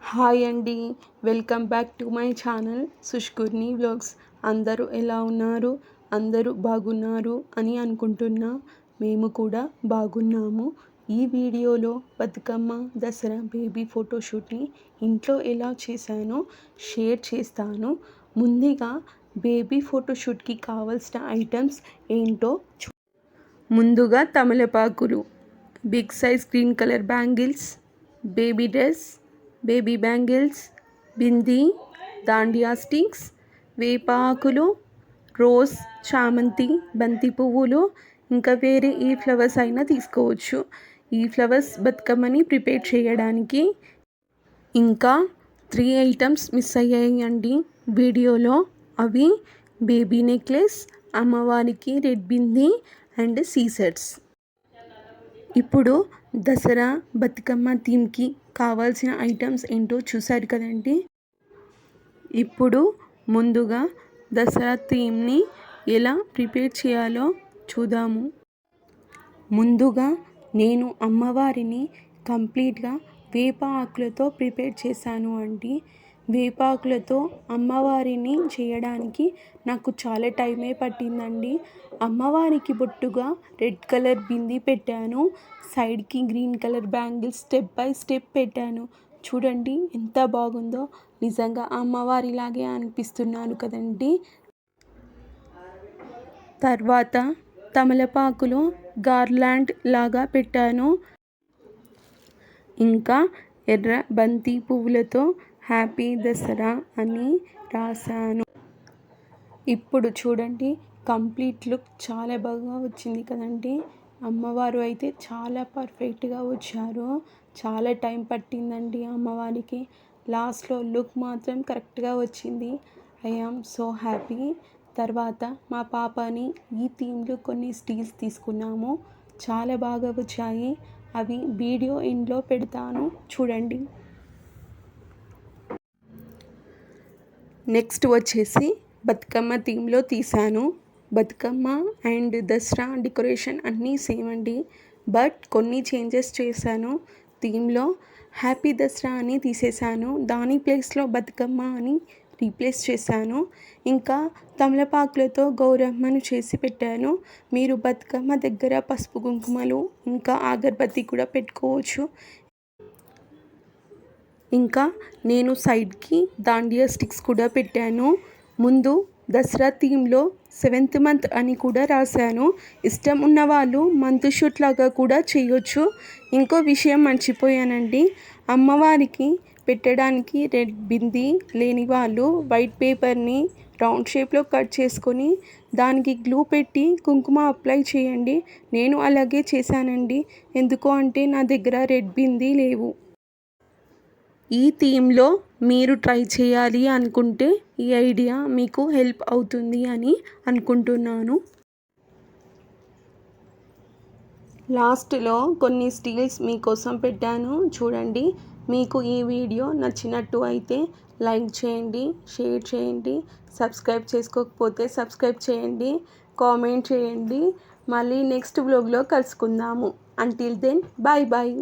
Hi అండి. Welcome back to my channel సుష్కుర్ని vlogs. అందరూ ఎలా ఉన్నారు? అందరూ బాగున్నారు అని అనుకుంటున్నా. మేము కూడా బాగున్నాము. ఈ వీడియోలో బతుకమ్మ దసరా బేబీ ఫోటోషూట్ని ఇంట్లో ఎలా చేశానో షేర్ చేస్తాను. ముందుగా బేబీ ఫోటోషూట్కి కావాల్సిన ఐటమ్స్ ఏంటో ముందుగా తమలపాకులు, big size green colour bangles, baby dress, baby bangles, bindi, dandiya sticks, వేప ఆకులు, రోజ్, చామంతి, బంతి పువ్వులు, ఇంకా వేరే ఏ ఫ్లవర్స్ అయినా తీసుకోవచ్చు. ఈ ఫ్లవర్స్ బతుకమ్మని ప్రిపేర్ చేయడానికి. ఇంకా 3 ఐటమ్స్ మిస్ అయ్యాయండి వీడియోలో. అవి బేబీ నెక్లెస్, అమ్మవారికి రెడ్ బిందీ అండ్ సీసెట్స్. ఇప్పుడు దసరా బతుకమ్మ థీమ్కి కావాల్సిన ఐటమ్స్ ఏంటో చూశారు కదండి. ఇప్పుడు ముందుగా దసరా థీమ్ని ఎలా ప్రిపేర్ చేయాలో చూద్దాము. ముందుగా నేను అమ్మవారిని కంప్లీట్గా వేప ఆకులతో ప్రిపేర్ చేశాను అండి. వేపాకులతో అమ్మవారిని చేయడానికి నాకు చాలా టైమే పట్టిందండి. అమ్మవారికి బొట్టుగా రెడ్ కలర్ బిందీ పెట్టాను. సైడ్కి green colour bangles step by step పెట్టాను. చూడండి ఎంత బాగుందో. నిజంగా అమ్మవారిలాగే అనిపిస్తున్నాను కదండి. తర్వాత తమలపాకులో గార్లాండ్ లాగా పెట్టాను. ఇంకా ఎర్ర బంతి పువ్వులతో హ్యాపీ దసరా అని రాశాను. ఇప్పుడు చూడండి కంప్లీట్ లుక్ చాలా బాగా వచ్చింది కదండి. అమ్మవారు అయితే చాలా పర్ఫెక్ట్గా వచ్చారు. చాలా టైం పట్టిందండి అమ్మవారికి. లాస్ట్లో లుక్ మాత్రం కరెక్ట్గా వచ్చింది. I am so happy. తర్వాత మా పాపని ఈ థీమ్లో కొన్ని స్టీల్స్ తీసుకున్నాము. చాలా బాగా వచ్చాయి. అవి వీడియో ఎండ్లో పెడతాను చూడండి. నెక్స్ట్ వచ్చేసి బతుకమ్మ థీమ్లో తీశాను. బతుకమ్మ అండ్ దసరా డెకరేషన్ అన్నీ సేమ్ అండి. బట్ కొన్ని చేంజెస్ చేశాను. థీమ్లో హ్యాపీ దసరా అని తీసేశాను. దాని ప్లేస్లో బతుకమ్మ అని రీప్లేస్ చేశాను. ఇంకా తమలపాకులతో గౌరమ్మను చేసి పెట్టాను. మీరు బతుకమ్మ దగ్గర పసుపు కుంకుమలు ఇంకా అగరబత్తి కూడా పెట్టుకోవచ్చు. ఇంకా నేను సైడ్కి దాండియా స్టిక్స్ కూడా పెట్టాను. ముందు దసరా థీమ్లో 7th మంత్ అని కూడా రాశాను. ఇష్టం ఉన్న వాళ్ళు మంత్ షూట్ లాగా కూడా చేయొచ్చు. ఇంకో విషయం మర్చిపోయానండి. అమ్మవారికి పెట్టడానికి రెడ్ బిందీ లేని వాళ్ళు వైట్ పేపర్ని రౌండ్ షేప్లో కట్ చేసుకొని దానికి గ్లూ పెట్టి కుంకుమ అప్లై చేయండి. నేను అలాగే చేశానండి. ఎందుకు అంటే నా దగ్గర రెడ్ బిందీ లేవు. ఈ థీమ్లో మీరు ట్రై చేయాలి అనుకుంటే ఈ ఐడియా మీకు హెల్ప్ అవుతుంది అని అనుకుంటున్నాను. లాస్ట్లో కొన్ని స్టీల్స్ మీకోసం పెట్టాను చూడండి. మీకు ఈ వీడియో నచ్చినట్టు అయితే లైక్ చేయండి, షేర్ చేయండి, సబ్స్క్రైబ్ చేసుకోకపోతే సబ్స్క్రైబ్ చేయండి, కామెంట్ చేయండి. మళ్ళీ నెక్స్ట్ వ్లాగ్లో కలుసుకుందాము. Until then bye bye.